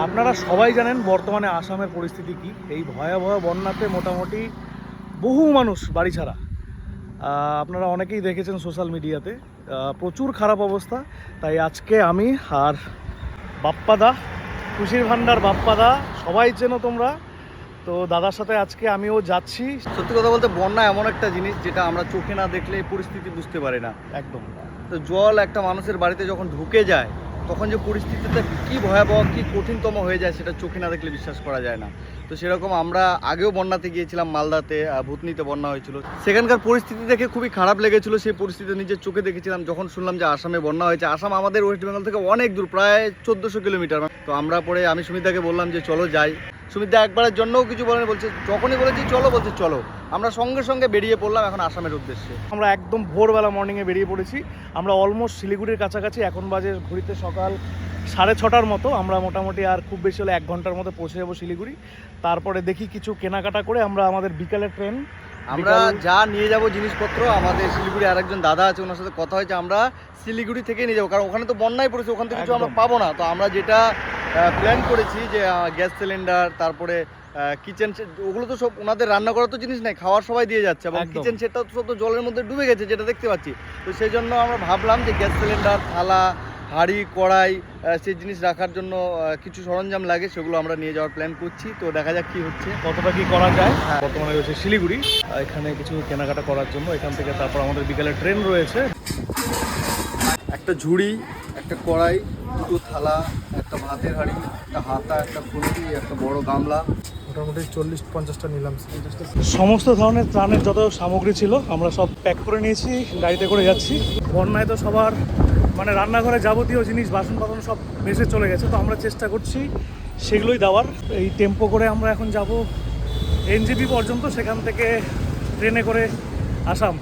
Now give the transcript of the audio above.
আপনারা সবাই জানেন বর্তমানে আসামের পরিস্থিতি কি। এই ভয়াবহ বন্যাতে মোটামুটি বহু মানুষ বাড়ি ছাড়া। আপনারা অনেকেই দেখেছেন সোশ্যাল মিডিয়াতে, প্রচুর খারাপ অবস্থা। তাই আজকে আমি আর বাপ্পাদা, খুশির ভান্ডার বাপ্পাদা, সবাই চেনো তোমরা, তো দাদার সাথে আজকে আমিও যাচ্ছি। সত্যি কথা বলতে বন্যা এমন একটা জিনিস যেটা আমরা চোখে না দেখলে পরিস্থিতি বুঝতে পারি না। একদম। তো জল একটা মানুষের বাড়িতে যখন ঢুকে যায় তখন যে পরিস্থিতিটা কী ভয়াবহ, কী কঠিনতম হয়ে যায় সেটা চোখে না দেখলে বিশ্বাস করা যায় না। তো সেরকম আমরা আগেও বন্যাতে গিয়েছিলাম, মালদাতে ভূতনিতে বন্যা হয়েছিল। সেখানকার পরিস্থিতি দেখে খুবই খারাপ লেগেছিল। সেই পরিস্থিতি নিজের চোখে দেখেছিলাম যখন শুনলাম যে আসামে বন্যা হয়েছে। আসাম আমাদের ওয়েস্ট বেঙ্গল থেকে অনেক দূর, প্রায় 1400 কিলোমিটার। তো আমরা পরে আমি সুমিতাকে বললাম যে চলো যাই। সুমিতা একবারের জন্যও কিছু বলেনি, বলছে যখনই বলেছি চলো, বলছে চলো। আমরা সঙ্গে সঙ্গে বেরিয়ে পড়লাম এখন আসামের উদ্দেশ্যে। আমরা একদম ভোরবেলা মর্নিংয়ে বেরিয়ে পড়েছি। আমরা অলমোস্ট শিলিগুড়ির কাছাকাছি, এখন বাজে ঘড়িতে সকাল 6:30 মতো। আমরা মোটামুটি আর খুব বেশি হলে 1 ঘন্টার মতো পৌঁছে যাবো শিলিগুড়ি। তারপরে দেখি কিছু কেনাকাটা করে আমরা আমাদের বিকালের ট্রেন, আমরা যা নিয়ে যাব জিনিসপত্র, আমাদের শিলিগুড়ি আরেকজন দাদা আছে, ওনার সাথে কথা হয়েছে, আমরা শিলিগুড়ি থেকে নিয়ে যাবো। কারণ ওখানে তো বন্যায় পড়েছে, ওখান থেকে কিছু আমরা পাবো না। তো আমরা যেটা প্ল্যান করেছি যে গ্যাস সিলিন্ডার, তারপরে কিচেন সেট, ওগুলো তো সব ওনাদের রান্না করার তো জিনিস নেই, খাওয়ার সবাই দিয়ে যাচ্ছে। এবং কিচেন সেটটাও তো সব তো জলের মধ্যে ডুবে গেছে, যেটা দেখতে পাচ্ছি। তো সেই জন্য আমরা ভাবলাম যে গ্যাস সিলিন্ডার, থালা, হাঁড়ি, কড়াই, সেই জিনিস রাখার জন্য কিছু সরঞ্জাম লাগে, সেগুলো আমরা নিয়ে যাওয়ার প্ল্যান করছি। তো দেখা যাক কি হচ্ছে, কতটা কি করা যায়। বর্তমানে রয়েছে শিলিগুড়ি, এখানে কিছু কেনাকাটা করার জন্য। এখান থেকে তারপর আমাদের বিকালের ট্রেন রয়েছে। একটা ঝুড়ি, একটা কড়াই, দুটো থালা, একটা ভাতের হাঁড়ি, একটা হাতা, একটা খুন্তি, একটা বড় গামলা, মোটামুটি 40-50টা নিলাম। সমস্ত ধরনের ত্রাণের যত সামগ্রী ছিল আমরা সব প্যাক করে নিয়েছি, গাড়িতে করে যাচ্ছি। বন্যায় তো সবার মানে রান্নাঘরে যাবতীয় জিনিস, বাসন বাসন সব ভেসে চলে গেছে। তো আমরা চেষ্টা করছি সেগুলোই দেওয়ার। এই টেম্পো করে আমরা এখন যাব এনজেপি পর্যন্ত, সেখান থেকে ট্রেনে করে আসাম।